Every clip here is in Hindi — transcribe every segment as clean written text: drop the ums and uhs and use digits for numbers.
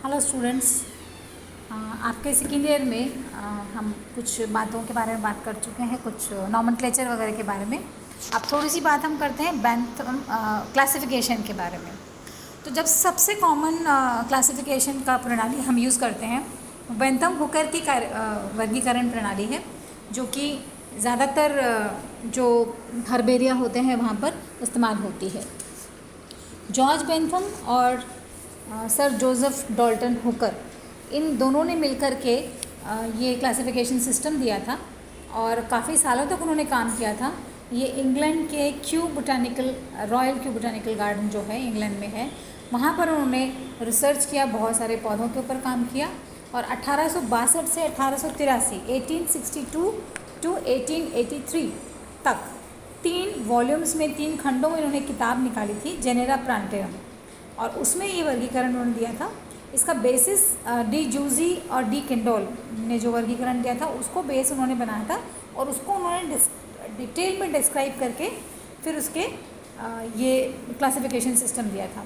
Hello students. आपके सेकेंड ईयर में हम कुछ बातों के बारे में बात कर चुके हैं, कुछ नॉमेनक्लेचर वगैरह के बारे में। अब थोड़ी सी बात हम करते हैं बेंथम क्लासिफिकेशन के बारे में। तो जब सबसे कॉमन क्लासिफिकेशन का प्रणाली हम यूज़ करते हैं बेंथम हुकर की वर्गीकरण प्रणाली है, जो कि ज़्यादातर जो हर्बेरिया होते हैं वहाँ पर इस्तेमाल होती है। जॉर्ज बेंथम और सर जोसेफ डॉल्टन हुकर, इन दोनों ने मिलकर के ये क्लासिफिकेशन सिस्टम दिया था और काफ़ी सालों तक उन्होंने काम किया था। ये इंग्लैंड के रॉयल क्यू बोटानिकल गार्डन जो है इंग्लैंड में है, वहाँ पर उन्होंने रिसर्च किया, बहुत सारे पौधों के ऊपर काम किया और 1862 से 1883 1862 टू 1883 तक 3 वॉल्यूम्स में 3 खंडों में इन्होंने किताब निकाली थी, जेनेरा प्लांटेरम, और उसमें ये वर्गीकरण उन्होंने दिया था। इसका बेसिस डी जूजी और डी केंडोल ने जो वर्गीकरण दिया था उसको बेस उन्होंने बनाया था और उसको उन्होंने डिटेल में डिस्क्राइब करके फिर उसके ये क्लासिफिकेशन सिस्टम दिया था।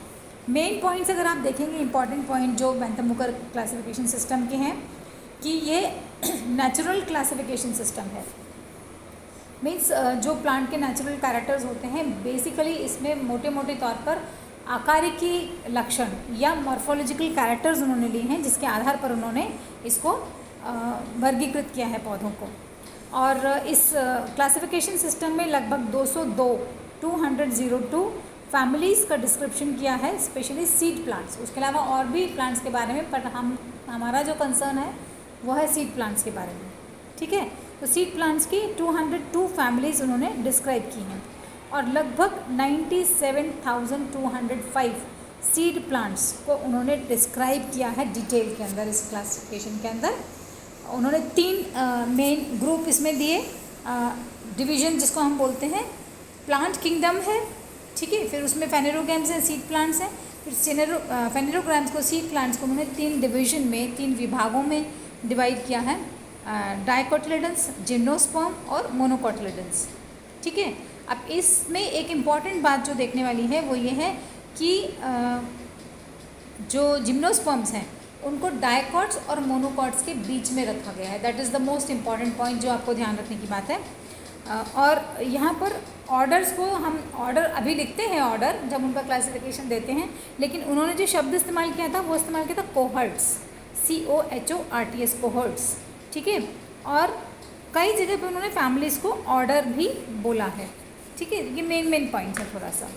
मेन पॉइंट्स अगर आप देखेंगे, इंपॉर्टेंट पॉइंट जो बेंथम हुकर क्लासिफिकेशन सिस्टम के हैं कि ये नेचुरल क्लासिफिकेशन सिस्टम है। मीन्स जो प्लांट के नेचुरल कैरेक्टर्स होते हैं, बेसिकली इसमें मोटे मोटे तौर पर आकारिकी लक्षण या मॉर्फोलॉजिकल कैरेक्टर्स उन्होंने लिए हैं, जिसके आधार पर उन्होंने इसको वर्गीकृत किया है पौधों को। और इस क्लासिफिकेशन सिस्टम में लगभग 202 फैमिलीज़ का डिस्क्रिप्शन किया है, स्पेशली सीड प्लांट्स। उसके अलावा और भी प्लांट्स के बारे में, पर हमारा जो कंसर्न है वो है सीड प्लांट्स के बारे में। ठीक है, तो सीड प्लांट्स की 202 फैमिलीज़ उन्होंने डिस्क्राइब की हैं और लगभग 97,205 सीड प्लांट्स को उन्होंने डिस्क्राइब किया है डिटेल के अंदर। इस क्लासिफिकेशन के अंदर उन्होंने 3 मेन ग्रुप इसमें दिए, डिवीज़न जिसको हम बोलते हैं प्लांट किंगडम है, ठीक है, फिर उसमें फेनेरोगैम्स हैं, सीड प्लांट्स हैं, फिर फेनेरोग्राम्स को, सीड प्लांट्स को उन्होंने 3 डिवीज़न में, 3 विभागों में डिवाइड किया है, डाइकोटिलेडन्स, जिम्नोस्पर्म और मोनोकोटिलेडन्स। ठीक है, अब इसमें एक इम्पॉर्टेंट बात जो देखने वाली है वो ये है कि जो जिम्नोस्पर्म्स हैं उनको डाइकॉट्स और मोनोकॉट्स के बीच में रखा गया है। That is the most important point जो आपको ध्यान रखने की बात है। और यहाँ पर ऑर्डर्स को हम ऑर्डर अभी लिखते हैं ऑर्डर जब उनका क्लासिफिकेशन देते हैं, लेकिन उन्होंने जो शब्द इस्तेमाल किया था वो इस्तेमाल किया था कोहर्ट्स, COHORTS, कोहर्ट्स। ठीक है, और कई जगह पे उन्होंने फैमिलीज़ को ऑर्डर भी बोला है। ठीक है, ये मेन पॉइंट्स है थोड़ा सा।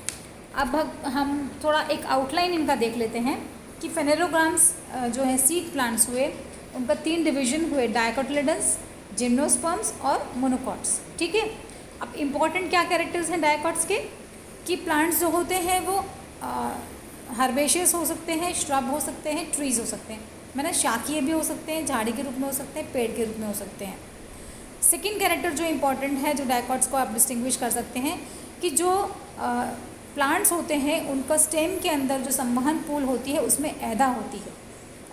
अब हम थोड़ा एक आउटलाइन इनका देख लेते हैं कि फेनेरोग्राम्स जो है सीड प्लांट्स हुए, उनका 3 डिवीज़न हुए, डाइकोटिलेडन्स, जिम्नोस्पर्म्स और मोनोकॉट्स। ठीक है, अब इम्पॉर्टेंट क्या कैरेक्टर्स हैं डाइकॉट्स के कि प्लांट्स जो होते हैं वो हर्बेशियस हो सकते हैं, श्रब हो सकते हैं, ट्रीज़ हो सकते हैं, मैंने शाकीय भी हो सकते हैं, झाड़ी के रूप में हो सकते हैं, पेड़ के रूप में हो सकते हैं। सेकेंड कैरेक्टर जो इम्पॉर्टेंट है, जो डाइकॉट्स को आप डिस्टिंग्विश कर सकते हैं कि जो प्लांट्स होते हैं उनका स्टेम के अंदर जो संवहन पूल होती है उसमें ऐदा होती है,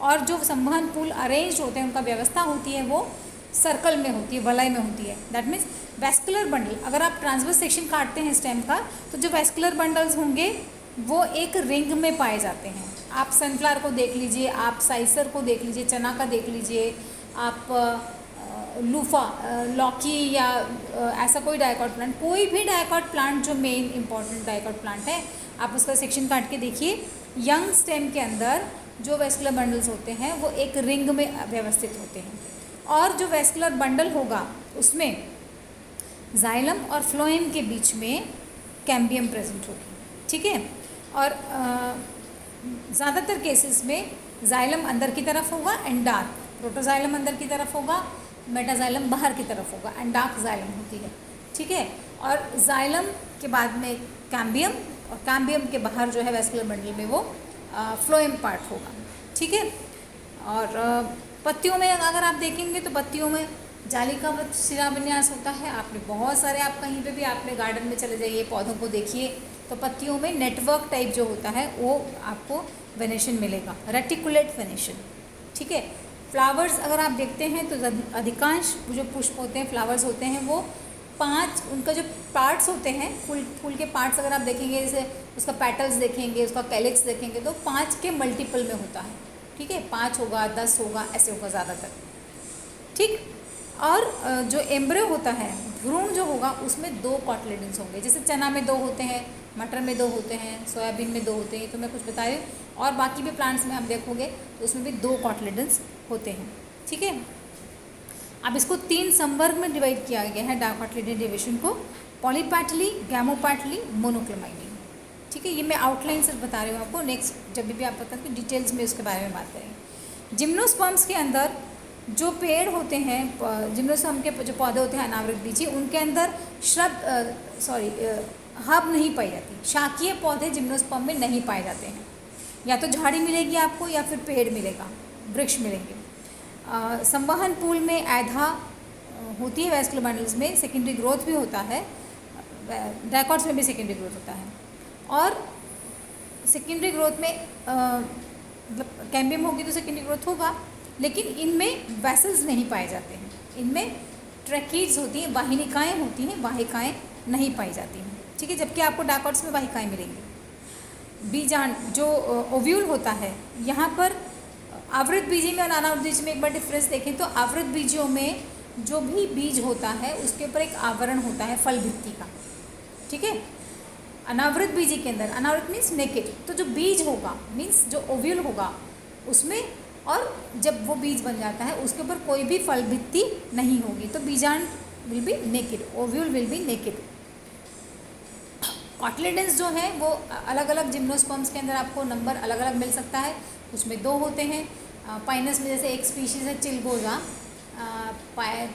और जो संवहन पूल अरेंज होते हैं, उनका व्यवस्था होती है वो सर्कल में होती है, वलय में होती है। दैट मीन्स वेस्कुलर बंडल, अगर आप ट्रांसवर्स सेक्शन काटते हैं स्टेम का तो जो वेस्कुलर बंडल्स होंगे वो एक रिंग में पाए जाते हैं। आप सनफ्लावर को देख लीजिए, आप साइसर को देख लीजिए, चना का देख लीजिए, आप लौकी या ऐसा कोई डाइकॉट प्लांट, कोई भी डाइकॉट प्लांट जो मेन इंपॉर्टेंट डाइकॉट प्लांट है, आप उसका सेक्शन काट के देखिए, यंग स्टेम के अंदर जो वेस्कुलर बंडल्स होते हैं वो एक रिंग में व्यवस्थित होते हैं, और जो वेस्कुलर बंडल होगा उसमें जाइलम और फ्लोएम के बीच में कैम्बियम प्रेजेंट होगी। ठीक है, और ज़्यादातर केसेस में जाइलम अंदर की तरफ होगा एंड डार्क, प्रोटोजाइलम अंदर की तरफ होगा, मेटाजाइलम बाहर की तरफ होगा एंड डार्क जाइलम होती है। ठीक है, और जाइलम के बाद में कैम्बियम, और कैम्बियम के बाहर जो है वेस्कुलर बंडल में वो फ्लोएम पार्ट होगा। ठीक है, और पत्तियों में अगर आप देखेंगे तो पत्तियों में जालिका शिराविन्यास होता है। आपने बहुत सारे, आप कहीं पे भी आपने गार्डन में चले जाइए, पौधों को देखिए तो पत्तियों में नेटवर्क टाइप जो होता है वो आपको वेनेशन मिलेगा, रेटिकुलेट वेनेशन। ठीक है, फ्लावर्स अगर आप देखते हैं तो अधिकांश जो पुष्प होते हैं, फ्लावर्स होते हैं, वो 5 उनका जो पार्ट्स होते हैं, फूल के पार्ट्स अगर आप देखेंगे, जैसे उसका पेटल्स देखेंगे, उसका कैलिक्स देखेंगे तो 5 के मल्टीपल में होता है। ठीक है, 5 होगा, 10 होगा, ऐसे होगा ज़्यादातर, ठीक। और जो एम्ब्रियो होता है, भ्रूण जो होगा, उसमें 2 कॉटलेडन्स होंगे। जैसे चना में 2 होते हैं, मटर में 2 होते हैं, सोयाबीन में 2 होते हैं, तो मैं कुछ बता रही हूँ। और बाकी भी प्लांट्स में हम देखोगे तो उसमें भी 2 कॉटलेडन्स होते हैं, ठीक है। अब इसको 3 संवर्ग में डिवाइड किया गया है डायकॉटलेडन डिवीजन को, पॉलीपैटली, गैमोपैटली, मोनोक्लोमाइडी, ठीक है। ये मैं आउटलाइन सिर्फ बता रही हूँ आपको, नेक्स्ट जब भी आप पता कि डिटेल्स में उसके बारे में बात करेंगे। जिम्नोस्पर्म्स के अंदर जो पेड़ होते हैं, जिम्नोस्पर्म के जो पौधे होते हैं अनावृत बीजी, उनके अंदर हब नहीं पाई जाती। शाकीय पौधे जिम्नोस्पर्म में नहीं पाए जाते हैं। या तो झाड़ी मिलेगी आपको या फिर पेड़ मिलेगा, वृक्ष मिलेंगे। संवहन पूल में ऐधा होती है, वैस्कुलर बंडल्स में सेकेंडरी ग्रोथ भी होता है, डायकॉट्स में भी सेकेंडरी ग्रोथ होता है। और सेकेंडरी ग्रोथ में मतलब कैम्बियम होगी तो सेकेंडरी ग्रोथ होगा, लेकिन इनमें वेसल्स नहीं पाए जाते हैं। इनमें ट्रैकीड्स होती हैं, वाहिनिकाएँ होती हैं, वाहिकाएँ नहीं पाई जाती हैं, ठीक है। जबकि आपको डायकॉट्स में वाहिकाएँ मिलेंगी। बीजांड जो ओव्यूल होता है, यहाँ पर आवृत बीजी में और अनावृत बीजी में एक बार डिफरेंस देखें तो आवृत बीजों में जो भी बीज होता है उसके ऊपर एक आवरण होता है फल भित्ति का, ठीक है। अनावृत बीजी के अंदर, अनावृत मीन्स नेकेड, तो जो बीज होगा मीन्स जो ओव्यूल होगा उसमें, और जब वो बीज बन जाता है उसके ऊपर कोई भी फल भित्ति नहीं होगी, तो बीजांड will be naked, ovule will be naked. Cotyledons जो हैं वो अलग अलग जिम्नोस्पर्म्स के अंदर आपको नंबर अलग अलग मिल सकता है, उसमें 2 होते हैं। पाइनस में जैसे एक स्पीशीज़ है चिलगोजा,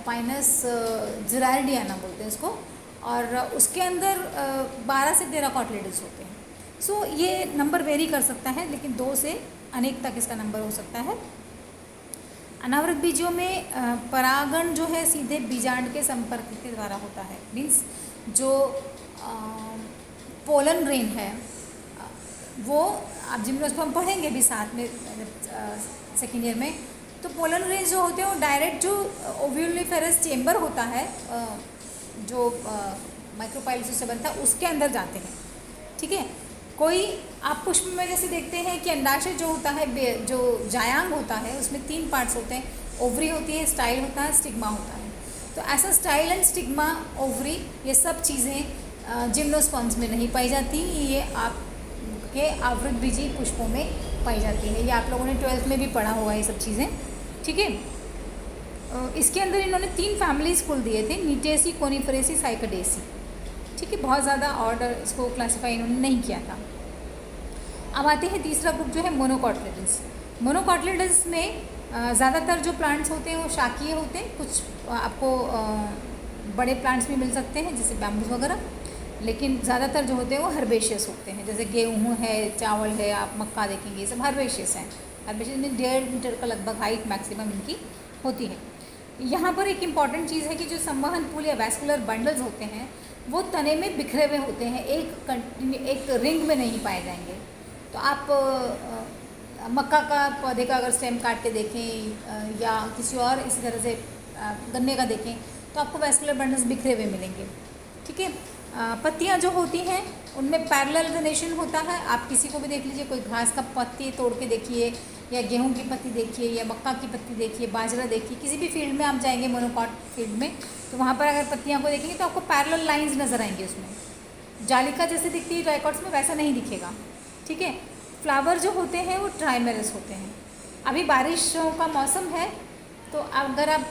पाइनस जिरार्डियाना बोलते हैं उसको, और उसके अंदर 12 से 13 कॉटलेडन्स होते हैं। सो ये नंबर वेरी कर सकता है, लेकिन 2 से अनेक तक इसका नंबर हो सकता है। अनावृत बीजों में परागण जो है सीधे बीजांड के संपर्क के द्वारा होता है, मीन्स जो पोलन ग्रेन है वो आप जिम्नोस्पर्म पढ़ेंगे भी साथ में सेकेंड ईयर में, तो पोलन ग्रेन जो होते हैं वो डायरेक्ट जो ओव्यूलिफेरस चेम्बर होता है जो माइक्रोपाइलस से बनता है उसके अंदर जाते हैं, ठीक है। कोई आप पुष्प में जैसे देखते हैं कि अंडाशय जो होता है, जो जायांग होता है, उसमें 3 पार्ट्स होते हैं, ओवरी होती है, स्टाइल होता है, स्टिग्मा होता है। तो ऐसा स्टाइल एंड स्टिग्मा, ओवरी, ये सब चीज़ें जिम्नोस्पर्म्स में नहीं पाई जाती, ये आपके आवृत बीजी पुष्पों में पाई जाती है। ये आप लोगों ने 12th में भी पढ़ा होगा ये सब चीज़ें, ठीक है। इसके अंदर इन्होंने 3 फैमिलीज़ कुल दिए थे, नीटेसी, कोनिफरेसी, साइकडेसी, ठीक है। बहुत ज़्यादा ऑर्डर इसको क्लासीफाई इन्होंने नहीं किया था। अब आते हैं तीसरा ग्रुप जो है मोनोकॉटलेडन्स। मोनोकॉटलेडन्स में ज़्यादातर जो प्लांट्स होते हैं वो शाकीय होते हैं, कुछ आपको बड़े प्लांट्स भी मिल सकते हैं जैसे बैम्बूज वगैरह, लेकिन ज़्यादातर जो होते हैं वो हर्बेशियस होते हैं, जैसे गेहूँ है, चावल है, आप मक्का देखेंगे, ये सब हर्बेशियस हैं। हर्बेशियस में 1.5 मीटर का लगभग हाइट मैक्सिमम इनकी होती है। यहाँ पर एक इम्पॉर्टेंट चीज़ है कि जो संवहन पूल या वैस्कुलर बंडल्स होते हैं वो तने में बिखरे हुए होते हैं, एक रिंग में नहीं पाए जाएंगे। तो आप मक्का का पौधे का अगर स्टेम काट के देखें या किसी और इसी तरह से गन्ने का देखें तो आपको वैस्कुलर बंडल्स बिखरे हुए मिलेंगे, ठीक है। पत्तियां जो होती हैं उनमें पैरेलल वेनेशन होता है। आप किसी को भी देख लीजिए, कोई घास का पत्ती तोड़ के देखिए, या गेहूं की पत्ती देखिए, या मक्का की पत्ती देखिए, बाजरा देखिए, किसी भी फील्ड में आप जाएंगे मोनोकॉट फील्ड में, तो वहाँ पर अगर पत्तियाँ को देखेंगे तो आपको पैरेलल लाइंस नज़र आएंगी। उसमें जालिका जैसे दिखती है डायकॉट्स में, वैसा नहीं दिखेगा, ठीक है। फ्लावर जो होते हैं वो ट्राइमेरस होते हैं। अभी बारिशों का मौसम है तो अगर आप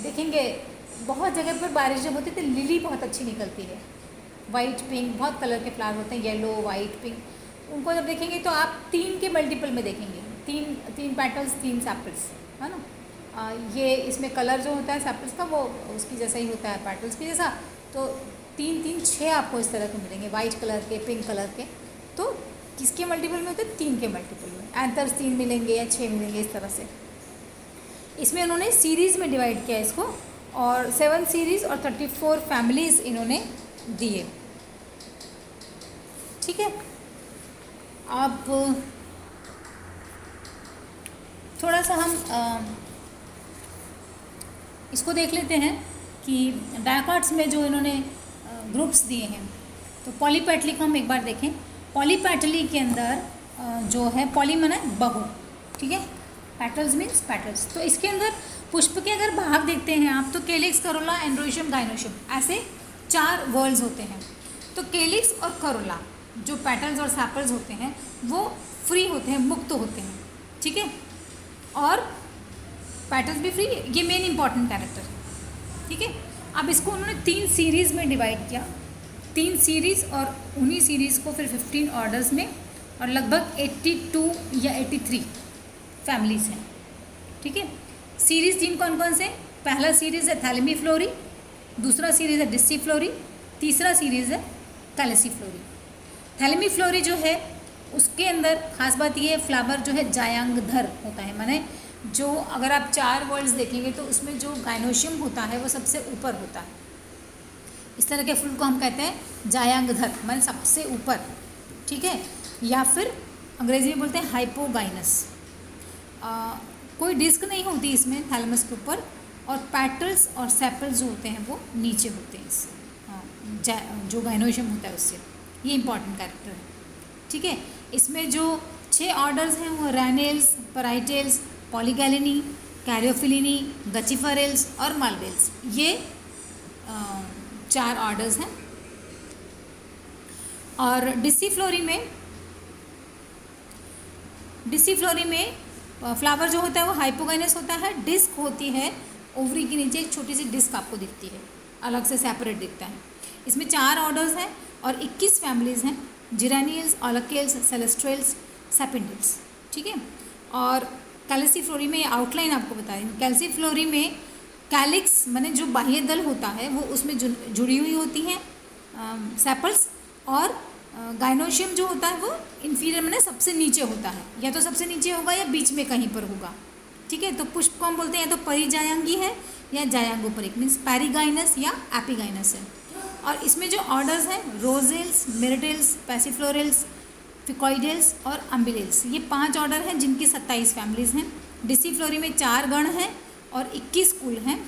देखेंगे बहुत जगह पर बारिश जब होती है तो लिली बहुत अच्छी निकलती है, वाइट पिंक, बहुत कलर के फ्लावर होते हैं, येलो, वाइट, पिंक। उनको जब देखेंगे तो आप 3 के मल्टीपल में देखेंगे, 3 पेटल्स, 3 सैपल्स, है ना। ये इसमें कलर जो होता है सैपल्स का वो उसकी जैसा ही होता है, पेटल्स की जैसा। तो 3, 6 आपको इस तरह के मिलेंगे, वाइट कलर के, पिंक कलर के। तो किसके मल्टीपल में होते हैं? 3 के मल्टीपल में। एंथर्स 3 मिलेंगे या 6 मिलेंगे, इस तरह से। इसमें उन्होंने सीरीज़ में डिवाइड किया इसको, और 7 सीरीज़ और 34 फैमिलीज़ इन्होंने दिए, ठीक है। अब थोड़ा सा हम इसको देख लेते हैं कि डायकॉट्स में जो इन्होंने ग्रुप्स दिए हैं। तो पॉलीपेटली को हम एक बार देखें। पॉलीपेटली के अंदर जो है पॉलीमन है बहु, ठीक है। Petals means petals. तो इसके अंदर पुष्प के अगर भाग देखते हैं आप तो केलिक्स, करोला, एंड्रोशियम, गाइनोशियम, ऐसे 4 वर्ल्स होते हैं। तो केलिक्स और करोला जो पेटल्स और सैपल्स होते हैं वो फ्री होते हैं, मुक्त होते हैं, ठीक है। और पेटल्स भी फ्री, ये मेन इंपॉर्टेंट कैरेक्टर है, ठीक है। अब इसको उन्होंने 3 सीरीज़ में डिवाइड किया, 3 सीरीज़, और उन्हीं सीरीज़ को फिर 15 ऑर्डर्स में, और लगभग 82 या 83 फैमिलीज हैं, ठीक है। सीरीज़ 3 कौन कौन से? पहला सीरीज़ है थैलेमीफ्लोरी, दूसरा सीरीज़ है डिस्सीफ्लोरी, तीसरा सीरीज़ है कैलिसीफ्लोरी। थैलेमीफ्लोरी जो है उसके अंदर खास बात ये है, फ्लावर जो है जायांगधर होता है, माने जो अगर आप 4 वर्ड्स देखेंगे तो उसमें जो गाइनोशियम होता है वो सबसे ऊपर होता है। इस तरह के फूल को हम कहते हैं जायांगधर, माने सबसे ऊपर, ठीक है। या फिर अंग्रेजी में बोलते हैं हाइपोगाइनस। कोई डिस्क नहीं होती इसमें थैलेमस के ऊपर, और पैटल्स और सेपल्स जो होते हैं वो नीचे होते हैं इससे, जो गाइनोशियम होता है उससे। ये इंपॉर्टेंट कैरेक्टर है, ठीक है। इसमें जो 6 ऑर्डर्स हैं वो रैनेल्स, पराइटेल्स, पॉलीगैलेनी, कैरियोफिलिनी, गचिफरेल्स और मालवेल्स, ये 4 ऑर्डर्स हैं। और डिस्सीफ्लोरी में फ्लावर जो होता है वो हाइपोगाइनस होता है, डिस्क होती है, ओवरी के नीचे एक छोटी सी डिस्क आपको दिखती है, अलग से सेपरेट दिखता है। इसमें 4 ऑर्डर्स हैं और 21 फैमिलीज़ हैं, जिरानियल्स, ऑलकेल्स, सेलेस्ट्रेल्स, सेपिंडल्स, ठीक है। और कैलिसीफ्लोरी में आउटलाइन आपको बता रही हूँ। कैलिसीफ्लोरी में कैलिक्स माने जो बाह्य दल होता है वो उसमें जुड़ी हुई होती हैं सेपल्स, और गाइनोशियम जो होता है वो इन्फीरियर माने सबसे नीचे होता है, या तो सबसे नीचे होगा या बीच में कहीं पर होगा, ठीक है। तो पुष्प को हम बोलते हैं या तो परिजायांगी है या जायांगोपरिक, मीन्स पैरीगाइनस या एपीगाइनस है। और इसमें जो ऑर्डर्स हैं रोजेल्स, मिरिटेल्स, पैसिफ्लोरेल्स, फिकॉइडेल्स और अम्बिलेल्स, ये 5 ऑर्डर हैं जिनकी 27 फैमिलीज़ हैं। डिस्सीफ्लोरी में 4 गण हैं और 21 कुल हैं।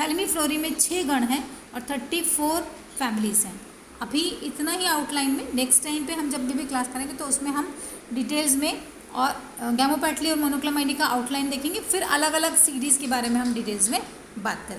थैलेमीफ्लोरी में 6 गण हैं और 34 फैमिलीज़ हैं। अभी इतना ही आउटलाइन में, नेक्स्ट टाइम पे हम जब भी क्लास करेंगे तो उसमें हम डिटेल्स में और गैमोपेटली और मोनोक्लोमाइडी का आउटलाइन देखेंगे, फिर अलग अलग सीरीज़ के बारे में हम डिटेल्स में बात करेंगे।